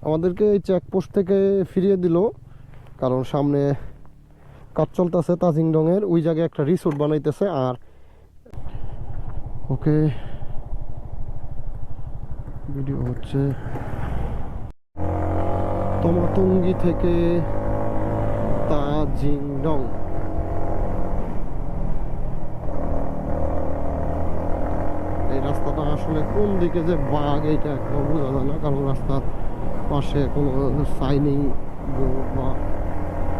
আমাদেরকে এই চেকপোস্ট থেকে ফিরিয়ে দিল, কারণ সামনে কাজ চলতেছে তাজিংডংয়ের, ওই জায়গায় একটা রিসোর্ট বানাইতেছে। আর ওকে, ভিডিও হচ্ছে তমাতঙ্গি থেকে তাজিংডং। এই রাস্তাটা আসলে কোন দিকে যে বাগ এইটা একদম বোঝা যায় না, কারণ রাস্তার পাশে কোনো সাইনিং বোর্ড বা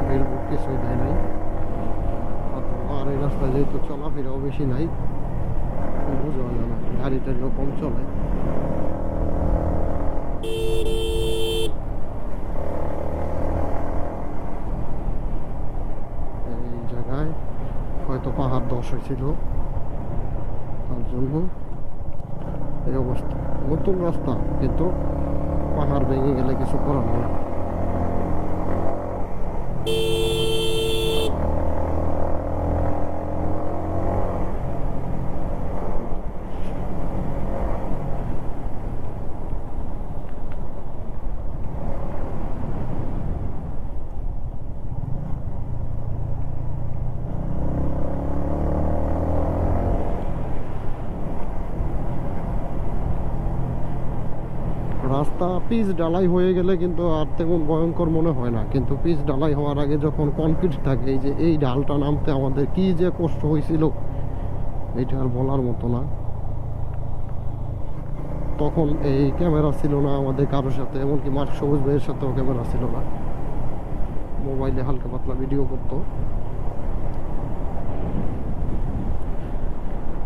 বিলবোর্ড কিছুই দেয় নাই। আর এই রাস্তায় যেহেতু চলাফেরাও বেশি নাই, বোঝা যায় না, গাড়ি টাড়িও কম চলে। এই জায়গায় হয়তো পাহাড় ধস হয়েছিল, তার জন্য এই অবস্থা। নতুন রাস্তা, কিন্তু পাহাড় ভেঙে গেলে কিছু করার নেই। রাস্তা পিচ ঢালাই হয়ে গেলে কিন্তু আর তেমন ভয়ঙ্কর মনে হয় না, কিন্তু পিচ ঢালাই হওয়ার আগে যখন কনক্রিট থাকে, এই যে এই ঢালটা নামতে আমাদের কি যে কষ্ট হয়েছিল, এইটা আর বলার মতো না। তখন এই ক্যামেরা ছিল না আমাদের কারোর সাথে, এমনকি মার্ক সবুজ ভাইয়ের সাথেও ক্যামেরা ছিল না, মোবাইলে হালকা পাতলা ভিডিও করতো।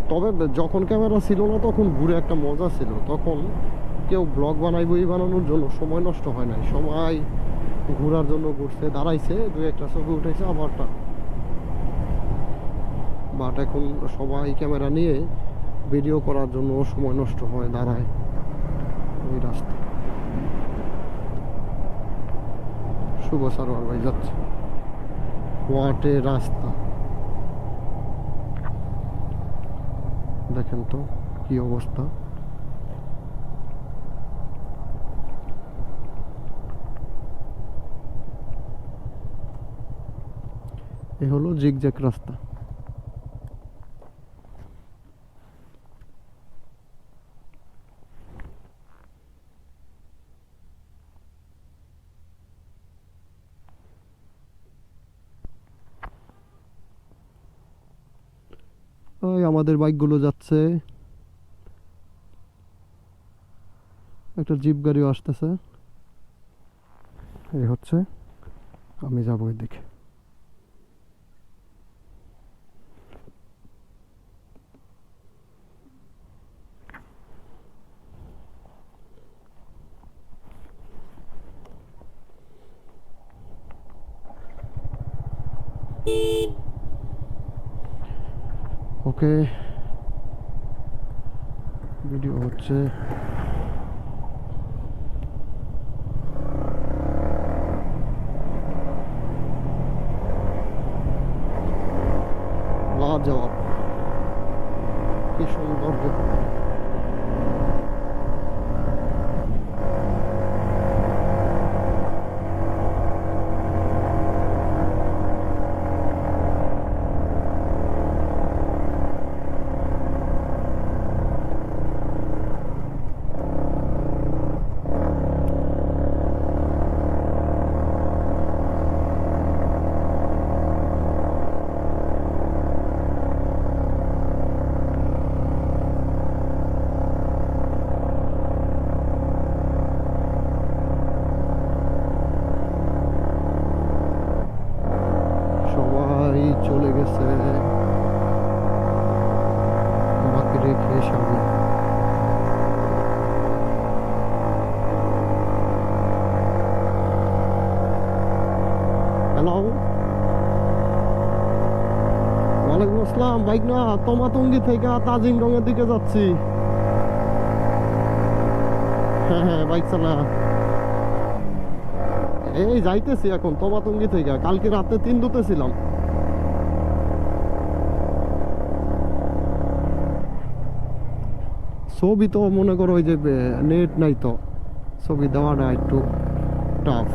তবে যখন ক্যামেরা ছিল না তখন ঘুরে একটা মজা ছিল। তখন কেউ ব্লগ বানাইবই বানানোর জন্য সময় নষ্ট হয় নাই, সবাই ঘোরার জন্য ঘুরছে, দাঁড়াইছে, দু একটা ছবি উঠেছে আবারটা। বাট এখন সবাই ক্যামেরা নিয়ে ভিডিও করার জন্য সময় নষ্ট হয়, দাঁড়ায় ওই রাস্তা। শুভ সারোয়ার ভাই যাচ্ছে, ওয়াটে রাস্তা দেখেন তো কি অবস্থা। এ হলো জিগজ্যাগ রাস্তা। ওই আমাদের বাইকগুলো যাচ্ছে, একটা জিপ গাড়িও আসতেছে। এই হচ্ছে, আমি যাবো এদিকে। ওকে, ভিডিও হচ্ছে। লাজবাব, কি সুন্দর দেখুন। সবাই চলে গেছে, আমাকে রেখে সামনে। হ্যালো, ওয়ালাইকুম আসসালাম। বাইক না তমাতঙ্গি থেকে তাজিংডং এর দিকে যাচ্ছি। হ্যাঁ হ্যাঁ, বাইক চালা। এই যাইতেছি এখন তমাতঙ্গি থেকে, কালকে রাতে 3 দুতে ছিলাম। ছবি তো মনে করো ওই যে নেট নাই তো, ছবি দেওয়াটা একটু টাফ।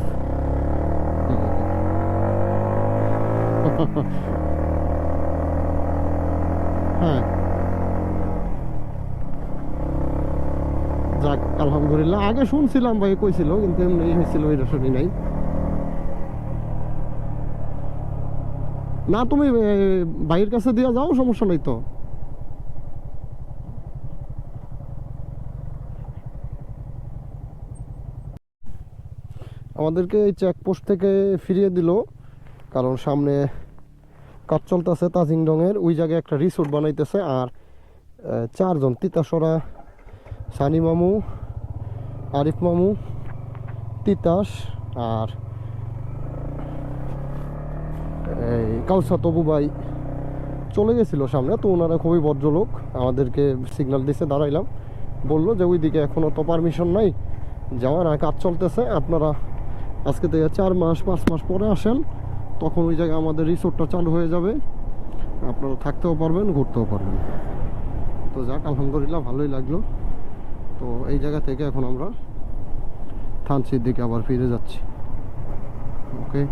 হ্যাঁ, যাক আলহামদুলিল্লাহ। আগে শুনছিলাম ভাই কইছিল, কিন্তু এমনি হয়েছিল এটা শুনি নাই। না তুমি ভাইয়ের কাছে দিয়ে যাও, সমস্যা নেই তো। আমাদেরকে এই চেকপোস্ট থেকে ফিরিয়ে দিল, কারণ সামনে কাজ চলতেছে তাজিংডং-এর। ওই জায়গায় একটা রিসোর্ট বানাইতেছে। আর চারজন, তিতাসরা, সানি মামু, আরিফ মামু, তিতাস আর এই কাউসাত তবু ভাই চলে গেছিল সামনে। তো ওনারা খুবই ভদ্রলোক, আমাদেরকে সিগন্যাল দিছে, দাঁড়াইলাম। বললো যে ওইদিকে এখনও তো পারমিশন নাই যাওয়ার, আর কাজ চলতেছে, আপনারা আজকে থেকে 4 মাস 5 মাস পরে আসেন, তখন ওই জায়গায় আমাদের রিসোর্টটা চালু হয়ে যাবে, আপনারা থাকতেও পারবেন, ঘুরতেও পারবেন। তো যাক আলহামদুলিল্লাহ, ভালোই লাগলো। তো এই জায়গা থেকে এখন আমরা থানচির দিকে আবার ফিরে যাচ্ছি। ওকে।